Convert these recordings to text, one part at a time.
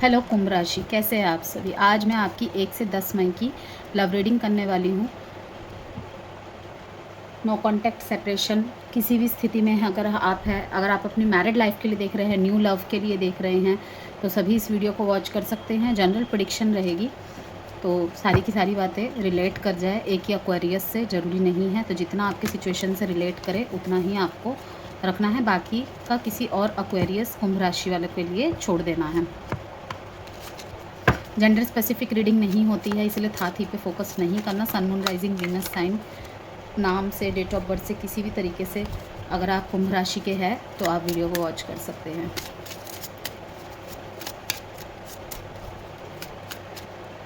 Hello कुंभ राशि, कैसे हैं आप सभी। आज मैं आपकी 1 से 10 मई की लव रीडिंग करने वाली हूँ। नो कॉन्टैक्ट सेपरेशन किसी भी स्थिति में है, अगर आप अपनी मैरिड लाइफ के लिए देख रहे हैं, न्यू लव के लिए देख रहे हैं, तो सभी इस वीडियो को वॉच कर सकते हैं। जनरल प्रेडिक्शन रहेगी, तो सारी की सारी बातें रिलेट कर जाए एक ही एक्वेरियस से, ज़रूरी नहीं है। तो जितना आपकी सिचुएशन से रिलेट करे उतना ही आपको रखना है, बाकी का किसी और एक्वेरियस कुंभ राशि वाले के लिए छोड़ देना है। जेंडर स्पेसिफिक रीडिंग नहीं होती है, इसलिए था थी पे फोकस नहीं करना। Sun moon rising Venus sign नाम से, डेट ऑफ बर्थ से, किसी भी तरीके से अगर आप कुंभ राशि के हैं तो आप वीडियो को वॉच कर सकते हैं।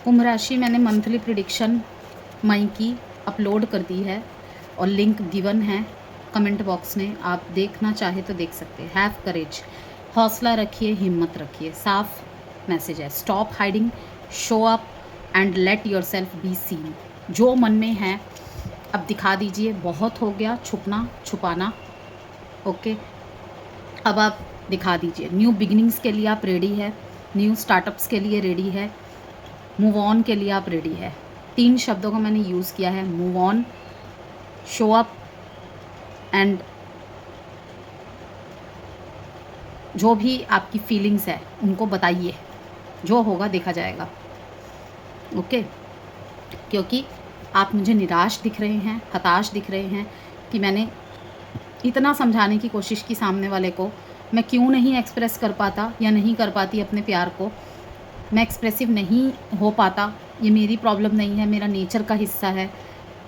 कुंभ राशि मैंने मंथली प्रिडिक्शन मई की अपलोड कर दी है और लिंक गिवन है कमेंट बॉक्स में, आप देखना चाहे तो देख सकते हैं। हैव करेज, हौसला रखिए, हिम्मत रखिए। साफ मैसेज है, stop hiding, show up and let your self be seen. जो मन में है अब दिखा दीजिए, बहुत हो गया छुपना छुपाना। ओके, अब आप दिखा दीजिए। न्यू बिगिनिंग्स के लिए आप रेडी है, न्यू स्टार्टअप्स के लिए रेडी है, मूव ऑन के लिए आप रेडी है। 3 शब्दों को मैंने यूज़ किया है, move on, show up and जो भी आपकी फीलिंग्स है उनको बताइए, जो होगा देखा जाएगा। ओके, क्योंकि आप मुझे निराश दिख रहे हैं, हताश दिख रहे हैं कि मैंने इतना समझाने की कोशिश की सामने वाले को, मैं क्यों नहीं एक्सप्रेस कर पाता या नहीं कर पाती अपने प्यार को, मैं एक्सप्रेसिव नहीं हो पाता। ये मेरी प्रॉब्लम नहीं है, मेरा नेचर का हिस्सा है,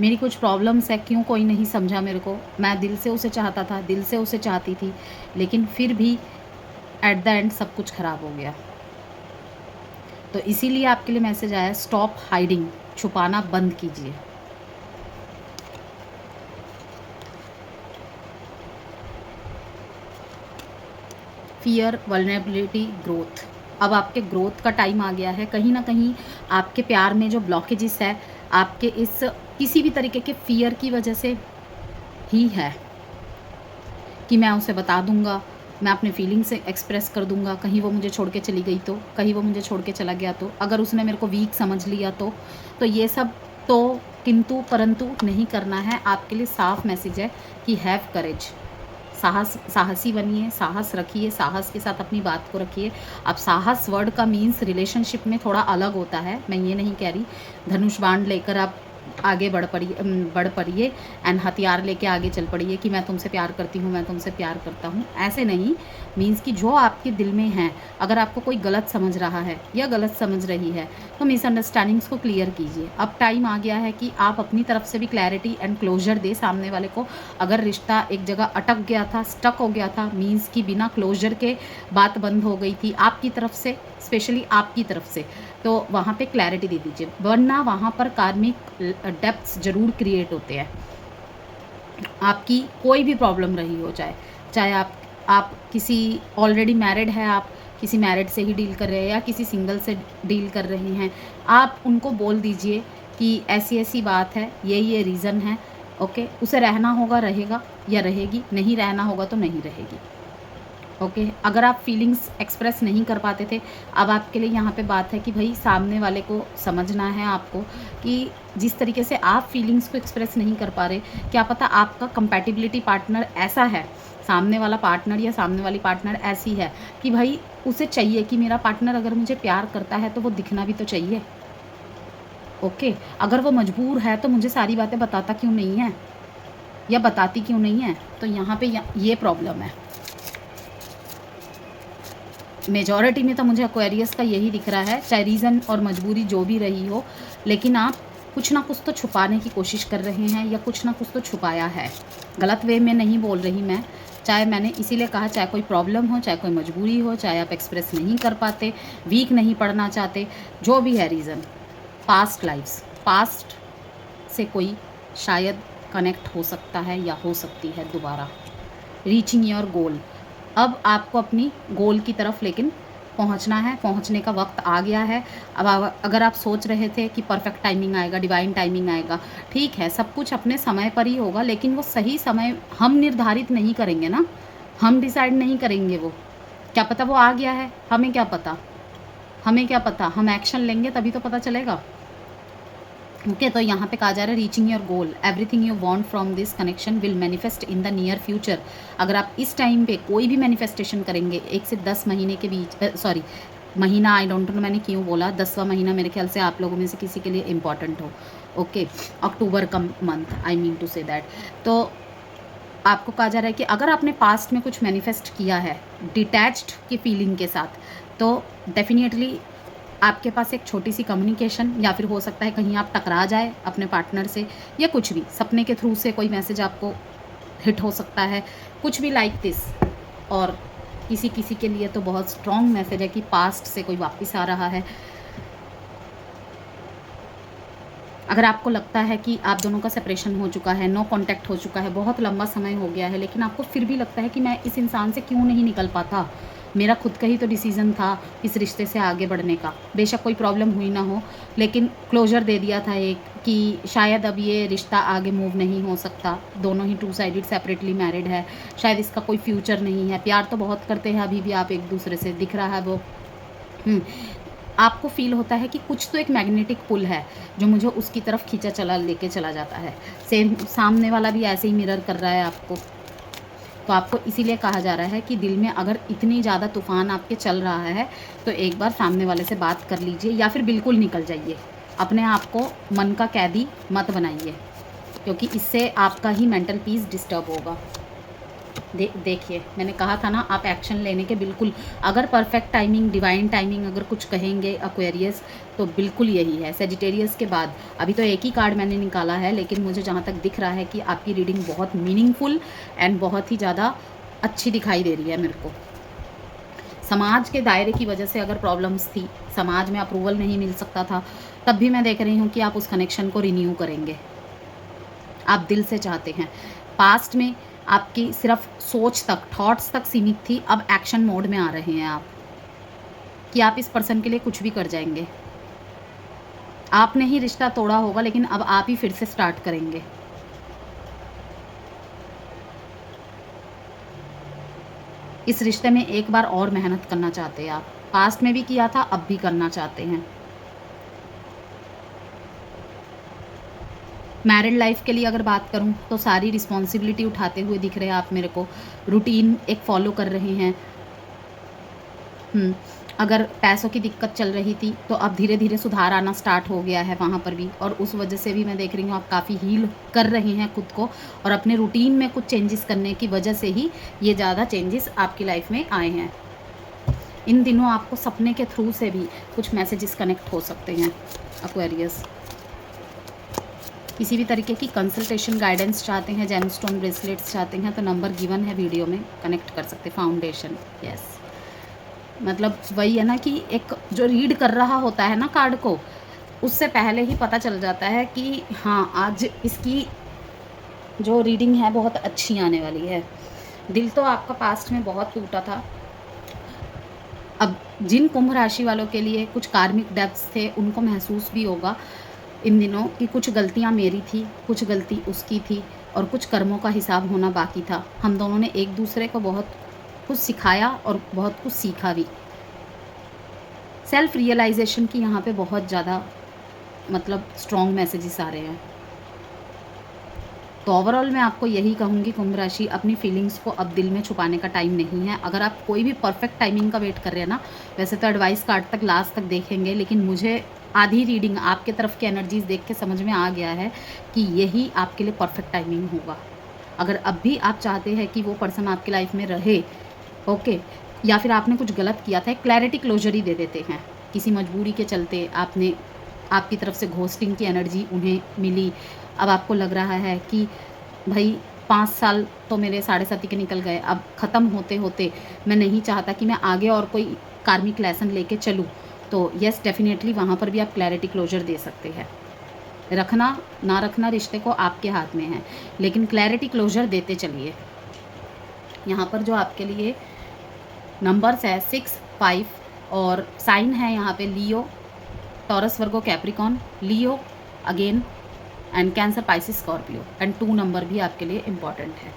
मेरी कुछ प्रॉब्लम्स है, क्यों कोई नहीं समझा मेरे को। मैं दिल से उसे चाहता था, दिल से उसे चाहती थी, लेकिन फिर भी एट द एंड सब कुछ ख़राब हो गया। तो इसीलिए आपके लिए मैसेज आया, स्टॉप हाइडिंग, छुपाना बंद कीजिए। Fear, vulnerability, growth. अब आपके ग्रोथ का टाइम आ गया है। कहीं ना कहीं आपके प्यार में जो ब्लॉकेजेस है, आपके इस किसी भी तरीके के फियर की वजह से ही है कि मैं उसे बता दूंगा, मैं अपने फीलिंग्स एक्सप्रेस कर दूंगा, कहीं वो मुझे छोड़ के चली गई तो, कहीं वो मुझे छोड़ के चला गया तो, अगर उसने मेरे को वीक समझ लिया तो ये सब तो किंतु परंतु नहीं करना है। आपके लिए साफ मैसेज है कि हैव करेज, साहसी बनिए, साहस रखिए, साहस के साथ अपनी बात को रखिए। अब साहस वर्ड का मीन्स रिलेशनशिप में थोड़ा अलग होता है, मैं ये नहीं कह रही धनुष बाण लेकर आप आगे बढ़ पड़िए एंड हथियार लेके आगे चल पड़िए कि मैं तुमसे प्यार करती हूँ, मैं तुमसे प्यार करता हूँ, ऐसे नहीं। मीन्स कि जो आपके दिल में है, अगर आपको कोई गलत समझ रहा है या गलत समझ रही है तो मिसअंडरस्टैंडिंग्स को क्लियर कीजिए। अब टाइम आ गया है कि आप अपनी तरफ से भी क्लैरिटी एंड क्लोजर दे सामने वाले को। अगर रिश्ता एक जगह अटक गया था, स्टक हो गया था, मीन्स कि बिना क्लोजर के बात बंद हो गई थी आपकी तरफ से, स्पेशली आपकी तरफ से, तो वहाँ पे क्लैरिटी दे दीजिए, वरना वहाँ पर कार्मिक डेप्थ्स जरूर क्रिएट होते हैं। आपकी कोई भी प्रॉब्लम रही हो, चाहे आप किसी ऑलरेडी मैरिड है, आप किसी मैरिड से ही डील कर रहे हैं या किसी सिंगल से डील कर रहे हैं, आप उनको बोल दीजिए कि ऐसी ऐसी बात है, ये रीज़न है। ओके, उसे रहना होगा रहेगा या रहेगी, नहीं रहना होगा तो नहीं रहेगी। ओके, अगर आप फीलिंग्स एक्सप्रेस नहीं कर पाते थे, अब आपके लिए यहाँ पे बात है कि भाई सामने वाले को समझना है आपको कि जिस तरीके से आप फीलिंग्स को एक्सप्रेस नहीं कर पा रहे, क्या पता आपका कंपैटिबिलिटी पार्टनर ऐसा है, सामने वाला पार्टनर या सामने वाली पार्टनर ऐसी है कि भाई उसे चाहिए कि मेरा पार्टनर अगर मुझे प्यार करता है तो वो दिखना भी तो चाहिए। ओके, अगर वो मजबूर है तो मुझे सारी बातें बताता क्यों नहीं है या बताती क्यों नहीं है। तो यहाँ पे ये प्रॉब्लम है। मेजॉरिटी में तो मुझे एक्वेरियस का यही दिख रहा है, चाहे रीज़न और मजबूरी जो भी रही हो, लेकिन आप कुछ ना कुछ तो छुपाने की कोशिश कर रहे हैं या कुछ ना कुछ तो छुपाया है। गलत वे में नहीं बोल रही मैं, चाहे मैंने इसीलिए कहा, चाहे कोई प्रॉब्लम हो, चाहे कोई मजबूरी हो, चाहे आप एक्सप्रेस नहीं कर पाते, वीक नहीं पढ़ना चाहते, जो भी है रीज़न, पास्ट लाइफ्स, पास्ट से कोई शायद कनेक्ट हो सकता है या हो सकती है दोबारा। रीचिंग योर गोल, अब आपको अपनी गोल की तरफ लेकिन पहुंचना है, पहुंचने का वक्त आ गया है। अब अगर आप सोच रहे थे कि परफेक्ट टाइमिंग आएगा, डिवाइन टाइमिंग आएगा, ठीक है, सब कुछ अपने समय पर ही होगा, लेकिन वो सही समय हम निर्धारित नहीं करेंगे ना, हम डिसाइड नहीं करेंगे। वो क्या पता वो आ गया है, हमें क्या पता। हमें क्या पता, हम एक्शन लेंगे तभी तो पता चलेगा। ओके, तो यहाँ पे कहा जा रहा है reaching your goal, everything you want from this connection will manifest in the near future. अगर आप इस टाइम पे कोई भी मैनिफेस्टेशन करेंगे 1 से 10 महीने के बीच, सॉरी महीना, आई डोंट नो मैंने क्यों बोला, 10वां महीना मेरे ख्याल से आप लोगों में से किसी के लिए इम्पॉर्टेंट हो। ओके, अक्टूबर का month, I mean to say that. तो आपको कहा जा रहा है कि अगर आपने पास्ट में कुछ मैनिफेस्ट किया है डिटैच्ड की फीलिंग के साथ, तो डेफिनेटली आपके पास एक छोटी सी कम्युनिकेशन, या फिर हो सकता है कहीं आप टकरा जाए अपने पार्टनर से, या कुछ भी सपने के थ्रू से कोई मैसेज आपको हिट हो सकता है, कुछ भी लाइक दिस। और किसी किसी के लिए तो बहुत स्ट्रॉन्ग मैसेज है कि पास्ट से कोई वापस आ रहा है। अगर आपको लगता है कि आप दोनों का सेपरेशन हो चुका है, नो कांटेक्ट हो चुका है, बहुत लंबा समय हो गया है, लेकिन आपको फिर भी लगता है कि मैं इस इंसान से क्यों नहीं निकल पाता, मेरा खुद का ही तो डिसीज़न था इस रिश्ते से आगे बढ़ने का, बेशक कोई प्रॉब्लम हुई ना हो, लेकिन क्लोजर दे दिया था एक कि शायद अब ये रिश्ता आगे मूव नहीं हो सकता, दोनों ही टू साइडेड सेपरेटली मैरिड है, शायद इसका कोई फ्यूचर नहीं है, प्यार तो बहुत करते हैं अभी भी आप एक दूसरे से, दिख रहा है वो। आपको फ़ील होता है कि कुछ तो एक मैग्नेटिक पुल है जो मुझे उसकी तरफ खींचा चला लेके चला जाता है। सेम सामने वाला भी ऐसे ही मिरर कर रहा है आपको। तो आपको इसीलिए कहा जा रहा है कि दिल में अगर इतनी ज़्यादा तूफ़ान आपके चल रहा है तो एक बार सामने वाले से बात कर लीजिए, या फिर बिल्कुल निकल जाइए। अपने आप को मन का कैदी मत बनाइए, क्योंकि इससे आपका ही मेंटल पीस डिस्टर्ब होगा। देखिए मैंने कहा था ना, आप एक्शन लेने के बिल्कुल, अगर परफेक्ट टाइमिंग, डिवाइन टाइमिंग अगर कुछ कहेंगे एक्वेरियस, तो बिल्कुल यही है। सेजिटेरियस के बाद अभी तो एक ही कार्ड मैंने निकाला है, लेकिन मुझे जहाँ तक दिख रहा है कि आपकी रीडिंग बहुत मीनिंगफुल एंड बहुत ही ज़्यादा अच्छी दिखाई दे रही है मेरे को। समाज के दायरे की वजह से अगर प्रॉब्लम्स थी, समाज में अप्रूवल नहीं मिल सकता था, तब भी मैं देख रही हूँ कि आप उस कनेक्शन को रिन्यू करेंगे, आप दिल से चाहते हैं। पास्ट में आपकी सिर्फ सोच तक, थॉट्स तक सीमित थी, अब एक्शन मोड में आ रहे हैं आप, कि आप इस पर्सन के लिए कुछ भी कर जाएंगे। आपने ही रिश्ता तोड़ा होगा, लेकिन अब आप ही फिर से स्टार्ट करेंगे। इस रिश्ते में एक बार और मेहनत करना चाहते हैं आप, पास्ट में भी किया था, अब भी करना चाहते हैं। मैरिड लाइफ के लिए अगर बात करूं तो सारी रिस्पॉन्सिबिलिटी उठाते हुए दिख रहे हैं आप मेरे को, रूटीन एक फॉलो कर रहे हैं। अगर पैसों की दिक्कत चल रही थी तो अब धीरे धीरे सुधार आना स्टार्ट हो गया है वहाँ पर भी, और उस वजह से भी मैं देख रही हूँ आप काफ़ी हील कर रहे हैं खुद को, और अपने रूटीन में कुछ चेंजेस करने की वजह से ही ये ज़्यादा चेंजेस आपकी लाइफ में आए हैं। इन दिनों आपको सपने के थ्रू से भी कुछ मैसेजेस कनेक्ट हो सकते हैं एक्वेरियस। किसी भी तरीके की कंसल्टेशन गाइडेंस चाहते हैं, जेमस्टोन ब्रेसलेट्स चाहते हैं, तो नंबर गिवन है वीडियो में, कनेक्ट कर सकते। फाउंडेशन, यस, मतलब वही है ना कि एक जो रीड कर रहा होता है ना कार्ड को, उससे पहले ही पता चल जाता है कि हाँ आज इसकी जो रीडिंग है बहुत अच्छी आने वाली है। दिल तो आपका पास्ट में बहुत टूटा था। अब जिन कुंभ राशि वालों के लिए कुछ कार्मिक डेप्थ्स थे, उनको महसूस भी होगा इन दिनों कि कुछ गलतियां मेरी थी, कुछ गलती उसकी थी, और कुछ कर्मों का हिसाब होना बाकी था। हम दोनों ने एक दूसरे को बहुत कुछ सिखाया और बहुत कुछ सीखा भी। सेल्फ रियलाइजेशन की यहाँ पे बहुत ज़्यादा मतलब स्ट्रॉन्ग मैसेजेस आ रहे हैं। तो ओवरऑल मैं आपको यही कहूँगी, कुंभ राशि, अपनी फीलिंग्स को अब दिल में छुपाने का टाइम नहीं है। अगर आप कोई भी परफेक्ट टाइमिंग का वेट कर रहे हैं ना, वैसे तो एडवाइस कार्ड तक लास्ट तक देखेंगे, लेकिन मुझे आधी रीडिंग आपके तरफ के एनर्जीज देख के समझ में आ गया है कि यही आपके लिए परफेक्ट टाइमिंग होगा। अगर अब भी आप चाहते हैं कि वो पर्सन आपकी लाइफ में रहे, ओके, या फिर आपने कुछ गलत किया था, एक क्लैरिटी क्लोजर ही दे देते हैं। किसी मजबूरी के चलते आपने, आपकी तरफ से घोस्टिंग की एनर्जी उन्हें मिली, अब आपको लग रहा है कि भाई 5 साल तो मेरे 7.5 के निकल गए, अब ख़त्म होते होते मैं नहीं चाहता कि मैं आगे और कोई कार्मिक लेसन लेके चलूँ, तो यस डेफिनेटली वहाँ पर भी आप क्लैरिटी क्लोजर दे सकते हैं। रखना ना रखना रिश्ते को आपके हाथ में है, लेकिन क्लैरिटी क्लोजर देते चलिए। यहाँ पर जो आपके लिए नंबर्स है 6, 5, और साइन है यहाँ पे Leo, Taurus, Virgo, Capricorn, Leo again, and Cancer, Pisces, Scorpio, and 2 number भी आपके लिए इम्पॉर्टेंट है।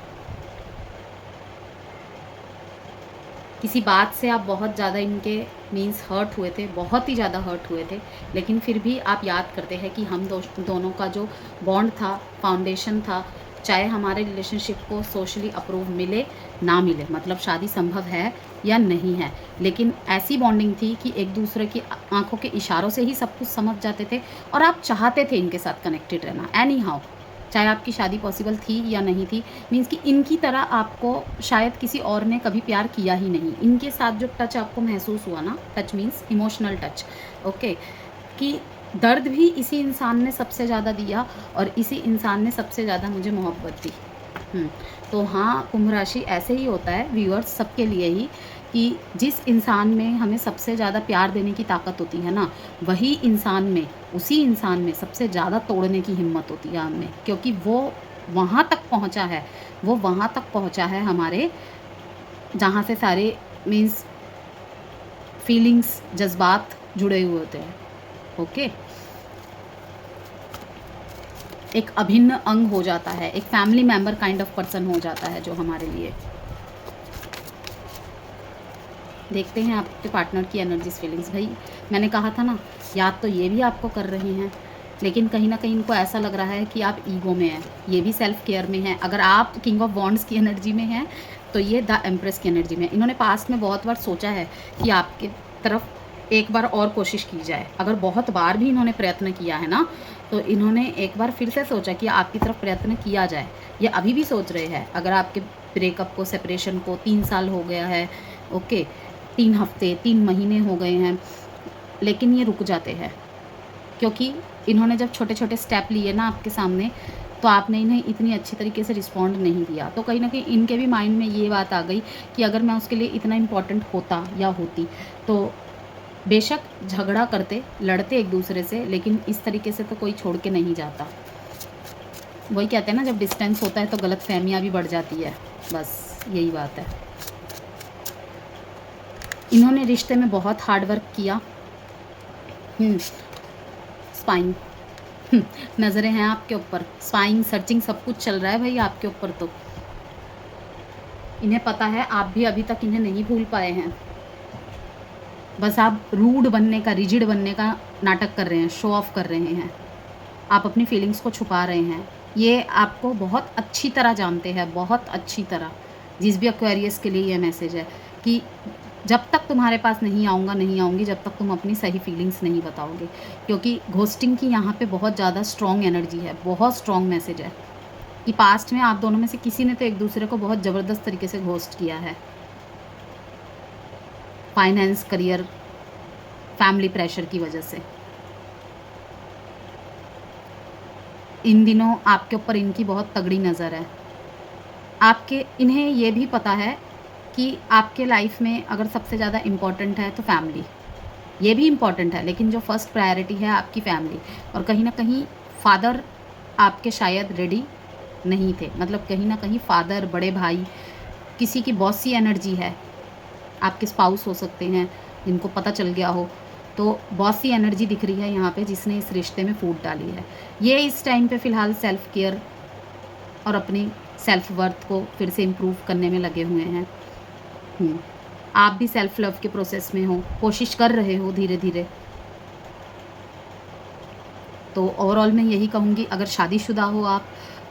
किसी बात से आप बहुत ज़्यादा इनके मीन्स हर्ट हुए थे, बहुत ही ज़्यादा हर्ट हुए थे, लेकिन फिर भी आप याद करते हैं कि हम दोनों का जो बॉन्ड था, फाउंडेशन था, चाहे हमारे रिलेशनशिप को सोशली अप्रूव मिले ना मिले, मतलब शादी संभव है या नहीं है, लेकिन ऐसी बॉन्डिंग थी कि एक दूसरे की आंखों के इशारों से ही सब कुछ समझ जाते थे और आप चाहते थे इनके साथ कनेक्टेड रहना एनी हाउ, चाहे आपकी शादी पॉसिबल थी या नहीं थी। मीन्स कि इनकी तरह आपको शायद किसी और ने कभी प्यार किया ही नहीं। इनके साथ जो टच आपको महसूस हुआ ना, touch means emotional touch, okay, कि दर्द भी इसी इंसान ने सबसे ज़्यादा दिया और इसी इंसान ने सबसे ज़्यादा मुझे मोहब्बत दी। तो हाँ, कुंभ राशि ऐसे ही होता है व्यूअर्स, सबके लिए ही, कि जिस इंसान में हमें सबसे ज़्यादा प्यार देने की ताकत होती है ना, वही इंसान में, उसी इंसान में सबसे ज़्यादा तोड़ने की हिम्मत होती है हमें, क्योंकि वो वहाँ तक पहुँचा है, वो वहाँ तक पहुँचा है हमारे, जहाँ से सारे मीन्स फीलिंग्स, जज्बात जुड़े हुए होते हैं, ओके। एक अभिन्न अंग हो जाता है, एक family member kind of person हो जाता है जो हमारे लिए। देखते हैं आपके पार्टनर की एनर्जीज, फीलिंग्स। भाई मैंने कहा था ना, याद तो ये भी आपको कर रहे हैं, लेकिन कहीं ना कहीं इनको ऐसा लग रहा है कि आप ईगो में हैं, ये भी सेल्फ केयर में है। अगर आप किंग ऑफ वॉन्ड्स की एनर्जी में हैं तो ये द एम्प्रेस की एनर्जी में। इन्होंने पास्ट में बहुत बार सोचा है कि आपके तरफ एक बार और कोशिश की जाए। अगर बहुत बार भी इन्होंने प्रयत्न किया है ना, तो इन्होंने एक बार फिर से सोचा कि आपकी तरफ प्रयत्न किया जाए। ये अभी भी सोच रहे हैं। अगर आपके ब्रेकअप को, सेपरेशन को 3 साल हो गया है, ओके, 3 हफ्ते, 3 महीने हो गए हैं, लेकिन ये रुक जाते हैं, क्योंकि इन्होंने जब छोटे छोटे स्टेप लिए ना आपके सामने, तो आपने इन्हें इतनी अच्छी तरीके से रिस्पॉन्ड नहीं दिया। तो कहीं ना कहीं इनके भी माइंड में ये बात आ गई कि अगर मैं उसके लिए इतना इम्पोर्टेंट होता या होती, तो बेशक झगड़ा करते, लड़ते एक दूसरे से, लेकिन इस तरीके से तो कोई छोड़ के नहीं जाता। वही कहते हैं ना, जब डिस्टेंस होता है तो गलत फहमियाँ भी बढ़ जाती है, बस यही बात है। इन्होंने रिश्ते में बहुत हार्ड वर्क किया। स्पाइंग, नज़रें हैं आपके ऊपर, स्पाइंग, सर्चिंग, सब कुछ चल रहा है भाई आपके ऊपर। तो इन्हें पता है आप भी अभी तक इन्हें नहीं भूल पाए हैं, बस आप रूड बनने का, रिजिड बनने का नाटक कर रहे हैं, शो ऑफ कर रहे हैं, आप अपनी फीलिंग्स को छुपा रहे हैं। ये आपको बहुत अच्छी तरह जानते हैं, बहुत अच्छी तरह। जिस भी एक्वेरियस के लिए ये मैसेज है कि जब तक तुम्हारे पास नहीं आऊँगा, नहीं आऊँगी, जब तक तुम अपनी सही फीलिंग्स नहीं बताओगे, क्योंकि घोस्टिंग की यहाँ पे बहुत ज़्यादा स्ट्रॉन्ग एनर्जी है, बहुत स्ट्रॉन्ग मैसेज है कि पास्ट में आप दोनों में से किसी ने तो एक दूसरे को बहुत ज़बरदस्त तरीके से घोस्ट किया है। फाइनेंस, करियर, फैमिली प्रेशर की वजह से इन दिनों आपके ऊपर इनकी बहुत तगड़ी नज़र है। इन्हें ये भी पता है कि आपके लाइफ में अगर सबसे ज़्यादा इम्पॉर्टेंट है तो फैमिली, ये भी इम्पॉर्टेंट है, लेकिन जो फर्स्ट प्रायोरिटी है आपकी फैमिली। और कहीं ना कहीं फादर आपके शायद रेडी नहीं थे, मतलब कहीं ना कहीं फादर, बड़े भाई, किसी की बॉसी एनर्जी है, आपके स्पाउस हो सकते हैं जिनको पता चल गया हो। तो बॉसी एनर्जी दिख रही है यहाँ पे, जिसने इस रिश्ते में फूट डाली है। ये इस टाइम पे फ़िलहाल सेल्फ केयर और अपनी सेल्फ वर्थ को फिर से इम्प्रूव करने में लगे हुए हैं। आप भी सेल्फ लव के प्रोसेस में हो, कोशिश कर रहे हो धीरे धीरे। तो ओवरऑल मैं यही कहूँगी, अगर शादीशुदा हो आप,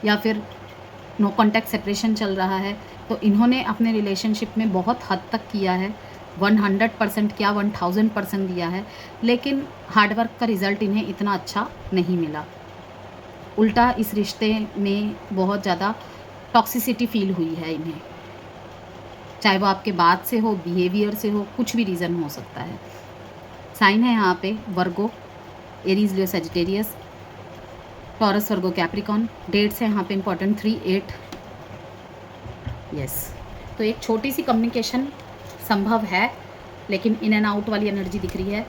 या फिर नो कॉन्टैक्ट सेपरेशन चल रहा है, तो इन्होंने अपने रिलेशनशिप में बहुत हद तक किया है, 100% क्या 1000% दिया है, लेकिन हार्डवर्क का रिज़ल्ट इन्हें इतना अच्छा नहीं मिला। उल्टा इस रिश्ते में बहुत ज़्यादा टॉक्सिसिटी फील हुई है इन्हें, चाहे वो आपके बात से हो, बिहेवियर से हो, कुछ भी रीज़न हो सकता है। साइन है यहाँ पे वर्गो, एरीज, लियो, Sagittarius, taurus, Virgo, Capricorn. Dates है यहाँ पे इंपॉर्टेंट 3, 8, यस। तो एक छोटी सी कम्युनिकेशन संभव है, लेकिन इन एंड आउट वाली एनर्जी दिख रही है।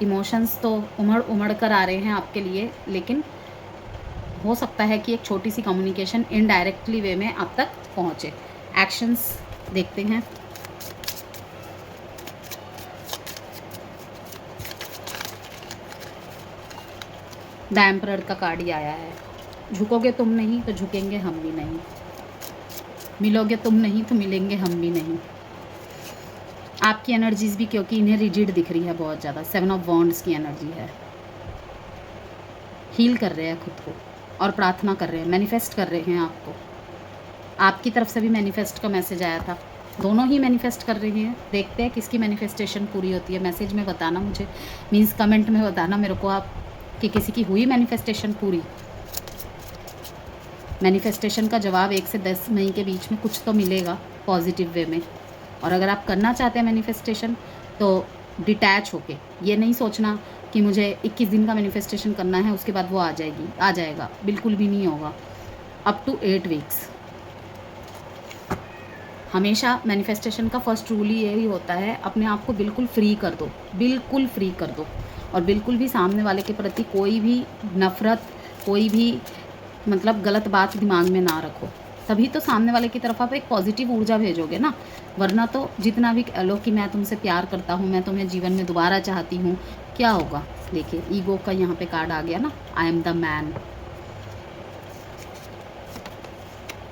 इमोशंस तो उमड़ कर आ रहे हैं आपके लिए, लेकिन हो सकता है कि एक छोटी सी कम्युनिकेशन इनडायरेक्टली वे में आप तक पहुँचे। एक्शंस देखते हैं। द एम्परर का कार्ड ही आया है। झुकोगे तुम नहीं तो झुकेंगे हम भी नहीं, मिलोगे तुम नहीं तो मिलेंगे हम भी नहीं। आपकी एनर्जीज़ भी क्योंकि इन्हें रिजिड दिख रही है बहुत ज़्यादा, 7 ऑफ वॉन्ड्स की एनर्जी है। हील कर रहे हैं खुद को और प्रार्थना कर रहे हैं, मैनिफेस्ट कर रहे हैं आपको। आपकी तरफ से भी मैनिफेस्ट का मैसेज आया था, दोनों ही मैनिफेस्ट कर रहे हैं। देखते हैं किसकी मैनिफेस्टेशन पूरी होती है। मैसेज में बताना मुझे, मीन्स कमेंट में बताना मेरे को आप कि किसी की हुई मैनिफेस्टेशन पूरी। मैनिफेस्टेशन का जवाब 1 से 10 मई के बीच में कुछ तो मिलेगा पॉजिटिव वे में। और अगर आप करना चाहते हैं मैनिफेस्टेशन तो डिटैच होके, ये नहीं सोचना कि मुझे 21 दिन का मैनिफेस्टेशन करना है उसके बाद वो आ जाएगा, बिल्कुल भी नहीं होगा। Up to 8 weeks. हमेशा मैनिफेस्टेशन का फर्स्ट रूल ही यही होता है, अपने आप को बिल्कुल फ्री कर दो, बिल्कुल फ्री कर दो। और बिल्कुल भी सामने वाले के प्रति कोई भी नफ़रत, कोई भी मतलब गलत बात दिमाग में ना रखो, तभी तो सामने वाले की तरफ आप एक पॉजिटिव ऊर्जा भेजोगे ना। वरना तो जितना भी कह लो कि मैं तुमसे प्यार करता हूँ, मैं तुम्हें जीवन में दोबारा चाहती हूँ, क्या होगा। देखिए ईगो का यहाँ पे कार्ड आ गया ना, I am the man,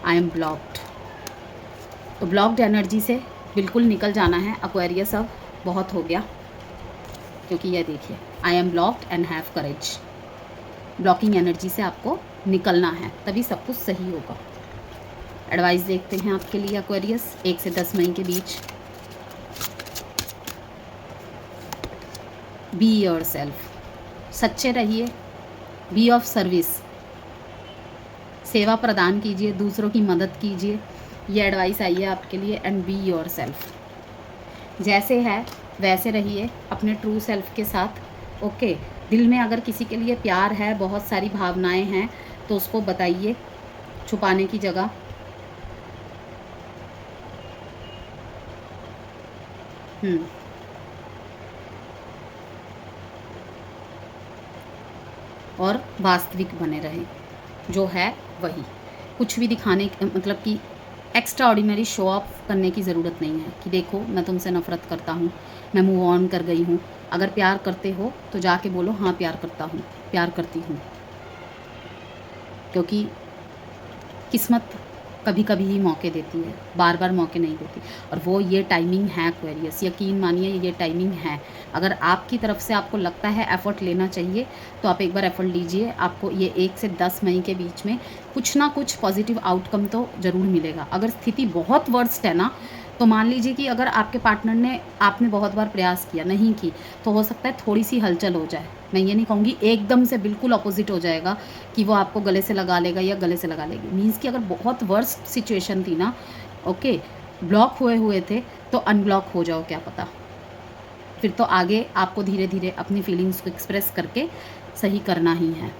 I am blocked. तो ब्लॉक्ड एनर्जी से बिल्कुल निकल जाना है एक्वेरियस, अब बहुत हो गया। क्योंकि ये देखिए I am blocked and have courage. Blocking energy से आपको निकलना है, तभी सब कुछ सही होगा। एडवाइस देखते हैं आपके लिए एक्वेरियस 1 से 10 मई के बीच। बी योर सेल्फ, सच्चे रहिए, बी ऑफ सर्विस, सेवा प्रदान कीजिए, दूसरों की मदद कीजिए। ये एडवाइस आई है आपके लिए। एंड बी योर सेल्फ, जैसे है वैसे रहिए अपने ट्रू सेल्फ के साथ। ओके, दिल में अगर किसी के लिए प्यार है, बहुत सारी भावनाएं हैं, तो उसको बताइए, छुपाने की जगह। और वास्तविक बने रहें, जो है वही। कुछ भी दिखाने मतलब कि एक्स्ट्रा ऑर्डिनरी शो ऑफ करने की ज़रूरत नहीं है कि देखो मैं तुमसे नफ़रत करता हूँ, मैं मूव ऑन कर गई हूँ। अगर प्यार करते हो तो जाके बोलो हाँ प्यार करता हूँ, प्यार करती हूँ। क्योंकि किस्मत कभी कभी ही मौके देती है, बार बार मौके नहीं देती। और वो ये टाइमिंग है एक्वेरियस, यकीन मानिए ये टाइमिंग है। अगर आपकी तरफ से आपको लगता है एफ़र्ट लेना चाहिए तो आप एक बार एफ़र्ट लीजिए। आपको ये 1 से 10 मई के बीच में कुछ ना कुछ पॉजिटिव आउटकम तो ज़रूर मिलेगा। अगर स्थिति बहुत वर्स्ट है ना, तो मान लीजिए कि अगर आपके पार्टनर ने, आपने बहुत बार प्रयास किया, नहीं की, तो हो सकता है थोड़ी सी हलचल हो जाए। मैं ये नहीं कहूँगी एकदम से बिल्कुल अपोजिट हो जाएगा कि वो आपको गले से लगा लेगा या गले से लगा लेगी। मीन्स कि अगर बहुत वर्स्ट सिचुएशन थी ना, ओके, ब्लॉक हुए थे, तो अनब्लॉक हो जाओ, क्या पता। फिर तो आगे आपको धीरे धीरे अपनी फीलिंग्स को एक्सप्रेस करके सही करना ही है।